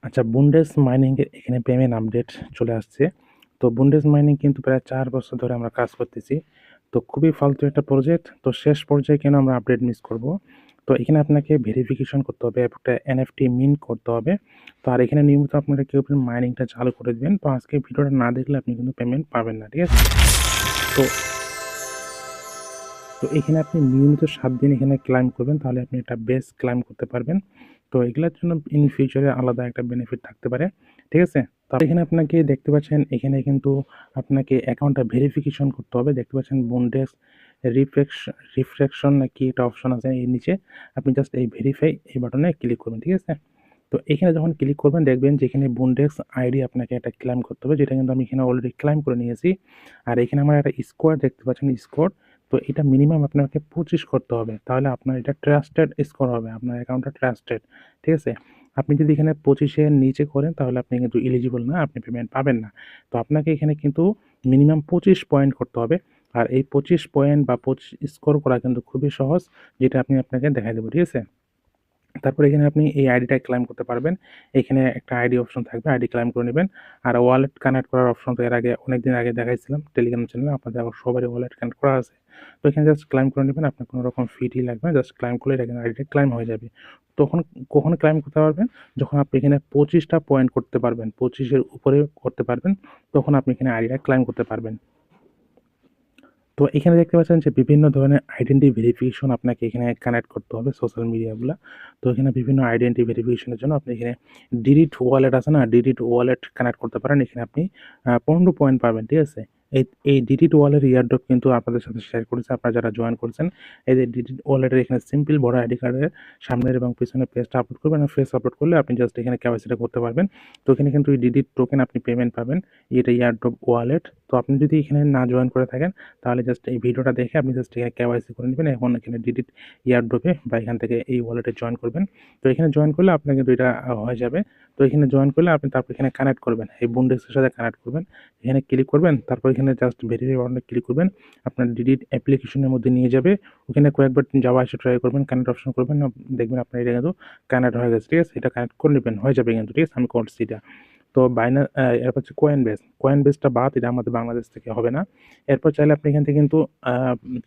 আচ্ছা, Bundes mining এর এখানে পেমেন্ট আপডেট চলে আসছে। তো বুন্ডেস মাইনিং কিন্তু প্রায় ৪ বছর ধরে আমরা কাজ করতেছি। তো খুবই ফালতু একটা প্রজেক্ট। তো শেষ পর্যায়ে কেন আমরা আপডেট মিস করব? তো এখানে আপনাকে ভেরিফিকেশন করতে হবে, একটা এনএফটি মিন্ট করতে হবে। তো আর এখানে নিয়মিত আপনারা কেউ মাইনিংটা চালু করে দিবেন। তো আজকে ভিডিওটা না দেখলে আপনি কিন্তু পেমেন্ট পাবেন না। ঠিক আছে? তো তো এখানে আপনি নিয়মিত ৭ দিন এখানে ক্লাইম করবেন, তাহলে আপনি একটা বেস ক্লাইম করতে পারবেন। তো এগুলার জন্য ইন ফিউচারে আলাদা একটা বেনিফিট থাকতে পারে। ঠিক আছে? তো এখানে আপনাকে দেখতে পাচ্ছেন, এখানে কিন্তু আপনাকে অ্যাকাউন্টটা ভেরিফিকেশন করতে হবে। দেখতে পাচ্ছেন বুন্ডেস রিফ্রেকশন না কি একটা অপশন আছে এর নিচে। আপনি জাস্ট এই ভেরিফাই এই বাটনে ক্লিক করবেন। ঠিক আছে? তো এখানে যখন ক্লিক করবেন দেখবেন যে এখানে বুন্ডেক্স আইডি আপনাকে একটা ক্লাইম করতে হবে, যেটা কিন্তু আমি এখানে অলরেডি ক্লাইম করে নিয়েছি। আর এখানে আমার একটা স্কোর দেখতে পাচ্ছেন, স্কোর। তো এটা মিনিমাম আপনাকে 25 করতে হবে, তাহলে আপনার এটা ট্রাস্টেড স্কোর হবে, আপনার অ্যাকাউন্টটা ট্রাস্টেড। ঠিক আছে? আপনি যদি এখানে 25 এর নিচে করেন তাহলে আপনি কিন্তু এলিজিবল না, আপনি পেমেন্ট পাবেন না। তো আপনাকে এখানে কিন্তু মিনিমাম 25 পয়েন্ট করতে হবে। আর এই 25 পয়েন্ট বা 25 স্কোর করা কিন্তু খুবই সহজ, যেটা আমি আপনাকে দেখাই দেবো। ঠিক আছে? তারপরে এখানে আপনি এই আইডিটা ক্লাইম করতে পারবেন। এখানে একটা আইডি অপশন থাকবে, আইডি ক্লাইম করে নেবেন। আর ওয়ালেট কানেক্ট করার অপশন তো এর আগে অনেকদিন আগে দেখাইছিলাম টেলিগ্রাম চ্যানেলে, আপনাদের আবার সবারই ওয়ালেট কানেক্ট করা আছে। তো এখানে জাস্ট ক্লাইম করে নেবেন, আপনার কোনো রকম ফি লাগবে না, জাস্ট ক্লাইম করলে এটা কিন্তু আইডিটা ক্লাইম হয়ে যাবে। তখন কখন ক্লাইম করতে পারবেন? যখন আপনি এখানে 25টা পয়েন্ট করতে পারবেন, 25 এর উপরে করতে পারবেন, তখন আপনি এখানে আইডিটা ক্লাইম করতে পারবেন। তো এখানে দেখতে পাচ্ছেন যে বিভিন্ন ধরনের আইডেন্টি ভেরিফিকেশন আপনাকে এখানে কানেক্ট করতে হবে, সোশ্যাল মিডিয়াগুলা। তো এখানে বিভিন্ন আইডেন্টি ভেরিফিকেশনের জন্য আপনি এখানে ডিডিট ওয়ালেট আছে না? ডিডিট ওয়ালেট কানেক্ট করতে পারেন। এখানে আপনি 15 পয়েন্ট পাবেন। ঠিক আছে? এই ডিডিট ওয়ালেট এয়ারড্রপ কিন্তু আপনাদের সাথে শেয়ার করেছে, আপনারা যারা জয়েন করেছেন। এই যে ডিডিট ওয়ালেটের এখানে সিম্পল বড় আইডি কার্ডের সামনের এবং পেছনের পেজটা আপলোড করবেন। আর ফেস আপলোড করলে আপনি জাস্ট এখানে কেওয়াইসিটা করতে পারবেন। তো এখানে কিন্তু এই ডিডিট টোকেন আপনি পেমেন্ট পাবেন। এটা এয়ারড্রপ ওয়ালেট। তো আপনি যদি এখানে না জয়েন করে থাকেন তাহলে জাস্ট এই ভিডিওটা দেখে আপনি জাস্ট এখানে কেওয়াইসি করে নেবেন। এখন এখানে ডিডিট এয়ারড্রপে বা এখান থেকে এই ওয়ালেটে জয়েন করবেন। তো এখানে জয়েন করলে আপনার কিন্তু এটা হয়ে যাবে। তো এখানে জয়েন করলে আপনি তারপর এখানে কানেক্ট করবেন, এই বুন্ডেক্সের সাথে কানেক্ট করবেন। এখানে ক্লিক করবেন, তারপর এখানে জাস্ট ভেরিফাই বাটনে ক্লিক করবেন। আপনার ডিডিট অ্যাপ্লিকেশনের মধ্যে নিয়ে যাবে। ওখানে কয়েকবার যাওয়া আসা ট্রাই করবেন, কানেক্ট অপশন করবেন, দেখবেন আপনার এটা কিন্তু কানেক্ট হয়ে গেছে। ঠিক আছে? এটা কানেক্ট করে নেবেন, হয়ে যাবে কিন্তু। ঠিক আছে? আমি করছি এটা। তো এরপর হচ্ছে কয়েনবেসটা বাদ, এটা আমাদের বাংলাদেশ থেকে হবে না। এরপর চাইলে আপনি এখান থেকে কিন্তু আ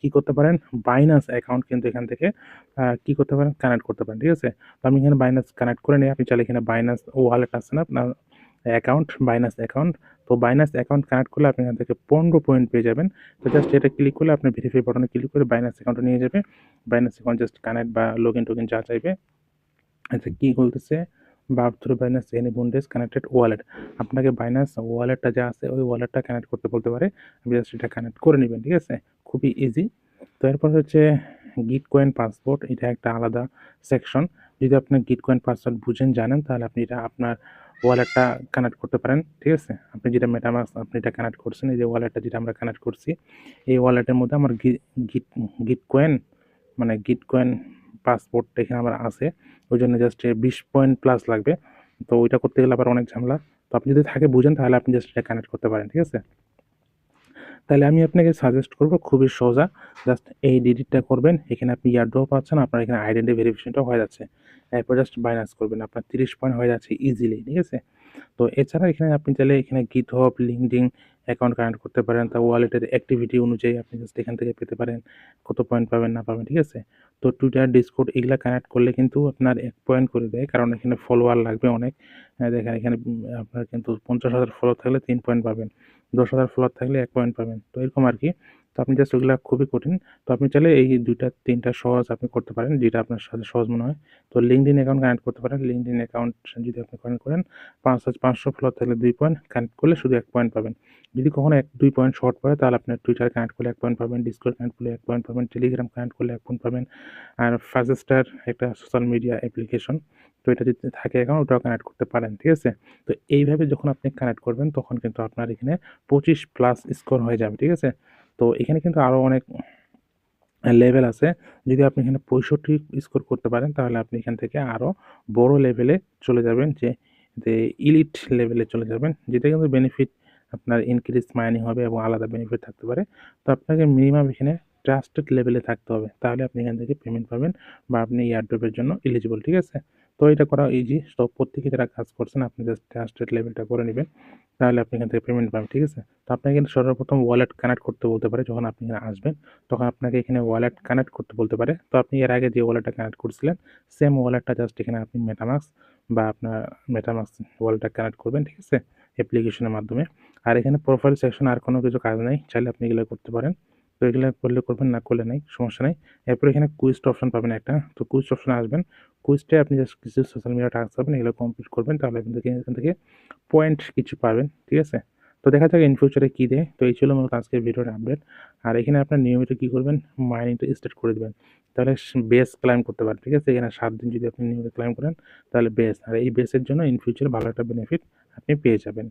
কি করতে পারেন, বাইন্যান্স অ্যাকাউন্ট কিন্তু এখান থেকে কি করতে পারেন, কানেক্ট করতে পারেন। ঠিক আছে? তো আমি এখানে বাইন্যান্স কানেক্ট করে নিই। আপনি চাইলে এখানে বাইন্যান্স ওয়ালেট আছে না আপনার অ্যাকাউন্ট, বাইন্যান্স অ্যাকাউন্ট। তো বাইন্যান্স অ্যাকাউন্ট কানেক্ট করলে আপনি এখান থেকে 15 পয়েন্ট পেয়ে যাবেন। তো জাস্ট এটা ক্লিক করলে আপনি ভেরিফাই বাটনে ক্লিক করে বাইন্যান্স অ্যাকাউন্টে নিয়ে যাবে। বাইন্যান্স অ্যাকাউন্ট জাস্ট কানেক্ট বা লগইন-টগইন যা চাইবে। আচ্ছা, কি বলতেছে? বা থ্রু বাইন্যান্স এনি বুন্ডেস কানেক্টেড ওয়ালেট। আপনাকে বাইন্যান্স ওয়ালেটটা যা আছে ওই ওয়ালেটটা কানেক্ট করতে বলতে পারে। আপনি জাস্ট এটা কানেক্ট করে নিবেন। ঠিক আছে? খুবই ইজি। তো এরপর হচ্ছে গিটকয়েন পাসপোর্ট, এটা একটা আলাদা সেকশন। যদি আপনি গিটকয়েন পাসওয়ার্ড বুঝেন, জানেন, তাহলে আপনি এটা আপনার ওয়ালেটটা কানেক্ট করতে পারেন। ঠিক আছে? আপনি যেটা মেটামাস্ক আপনি এটা কানেক্ট করছেন, এই যে ওয়ালেটটা যেটা আমরা কানেক্ট করছি, এই ওয়ালেটের মধ্যে আমার গিট গিটকয়েন মানে গিটকয়েন পাসপোর্ট এখানে আমার আছে। ওই জন্য জাস্ট 20 পয়েন্ট প্লাস লাগবে। তো ওইটা করতে গেলে আবার অনেক ঝামেলা। তো আপনি যদি থাকে বুঝেন তাহলে আপনি জাস্ট এটা কানেক্ট করতে পারেন। ঠিক আছে? তাহলে আমি আপনাকে সাজেস্ট করব, খুবই সোজা। জাস্ট এই ডিলিটটা করবেন। এখানে আপনি এয়ারড্রপ পাচ্ছেন, আপনার এখানে আইডেন্টি ভেরিফিকেশনটাও হয়ে যাচ্ছে। এরপর জাস্ট বাইন্যান্স করবেন। আপনার 30 পয়েন্ট হয়ে যাচ্ছে ইজিলি। ঠিক আছে? তো এছাড়া এখানে আপনি চাইলে এখানে GitHub, LinkedIn অ্যাকাউন্ট কানেক্ট করতে পারেন। তা ওয়ালেটের অ্যাক্টিভিটি অনুযায়ী আপনি জাস্ট এখান থেকে পেতে পারেন কত পয়েন্ট পাবেন না পাবেন। ঠিক আছে? তো Twitter, Discord এগুলা কানেক্ট করলে কিন্তু আপনার 1 পয়েন্ট করে দেয়। কারণ এখানে ফলোয়ার লাগবে অনেক। দেখেন এখানে আপনার কিন্তু 50,000 ফলোয়ার থাকলে 3 পয়েন্ট পাবেন। 10,000 ফলোয়ার থাকলে 1 পয়েন্ট পাবেন। তো এরকম আরকি। তো আপনি জাস্ট ওগুলা খুবই কঠিন। তো আপনি চাইলে এই ২টা ৩টা সহজ আপনি করতে পারেন, যেটা আপনার সাথে সহজ মনে হয়। তো LinkedIn অ্যাকাউন্ট কানেক্ট করতে পারেন। LinkedIn অ্যাকাউন্ট যদি আপনি কানেক্ট করেন, ৫০০ ফলোয়ার থাকলে ২ পয়েন্ট, কানেক্ট করলে শুধু ১ পয়েন্ট পাবেন। যদি কখনো ১-২ পয়েন্ট শর্ট পড়ে তাহলে আপনার Twitter কানেক্ট করলে ১ পয়েন্ট পাবেন, Discord কানেক্ট করলে ১ পয়েন্ট পাবেন, Telegram কানেক্ট করলে ১ পয়েন্ট পাবেন। আর Fastestar একটা সোশ্যাল মিডিয়া অ্যাপ্লিকেশন। তো এটা যদি থাকে অ্যাকাউন্ট, ওটাও কানেক্ট করতে পারেন। ঠিক আছে? তো এইভাবে যখন আপনি কানেক্ট করবেন তখন কিন্তু আপনার এখানে 25 প্লাস স্কোর হয়ে যাবে। ঠিক আছে? তো এখানে কিন্তু আরো অনেক লেভেল আছে। যদি আপনি এখানে 65 স্কোর করতে পারেন তাহলে আপনি এখান থেকে আরো বড় লেভেলে চলে যাবেন, যে ইলিট লেভেলে চলে যাবেন। যেটা কিন্তু বেনিফিট, আপনার ইনক্রিজ মাইনিং হবে এবং আলাদা বেনিফিট থাকতে পারে। তো আপনাকে মিনিমাম এখানে ট্রাস্টেড লেভেলে থাকতে হবে। তাহলে আপনি এখান থেকে পেমেন্ট পাবেন বা আপনি এয়ারড্রপের জন্য এলিজিবল। ঠিক আছে? তো এটা করা ইজি। তো প্রত্যেকে যারা কাজ করছেন আপনি জাস্ট ট্রাস্টেড লেভেলটা করে নিবেন। তাহলে আপনি এখান থেকে পেমেন্ট পাবেন, ঠিক আছে? তো আপনাকে কিন্তু সর্বপ্রথম ওয়ালেট কানেক্ট করতে বলতে পারে যখন আপনি এখানে আসবেন, তখন আপনাকে এখানে ওয়ালেট কানেক্ট করতে বলতে পারে। তো আপনি এর আগে যে ওয়ালেটটা কানেক্ট করছিলেন, সেম ওয়ালেটটা জাস্ট এখানে আপনি মেটামাস্ক বা আপনার মেটামাস্ক ওয়ালেটটা কানেক্ট করবেন, ঠিক আছে? অ্যাপ্লিকেশনের মাধ্যমে। আর এখানে প্রোফাইল সেকশন আর কোনো কিছু কাজ নাই। চাইলে আপনি এগুলো করতে পারেন। তো এগুলা করলে করবেন, না করলে নাই, সমস্যা নাই। এরপরে এখানে কুইজড অপশন পাবেন একটা। তো কুইজড অপশনে আসবেন। কুইজটায় আপনি জাস্ট কিছু সোশ্যাল মিডিয়া টাস্ক পাবেন, এগুলো কমপ্লিট করবেন। তাহলে এখান থেকে পয়েন্ট কিছু পাবেন, ঠিক আছে? তো দেখা যাক ইন ফিউচারে কী দেয়। তো এই ছিল মূলত আজকের ভিডিওর আপডেট। আর এখানে আপনার নিয়মিত কী করবেন, মাইনিংটা স্টার্ট করে দিবেন। তাহলে বেস ক্লাইম করতে পারেন, ঠিক আছে? এখানে 7 দিন যদি আপনি নিয়মিত ক্লাইম করেন তাহলে বেস। আর এই বেসের জন্য ইন ফিউচারে ভালো একটা বেনিফিট আপনি পেয়ে যাবেন।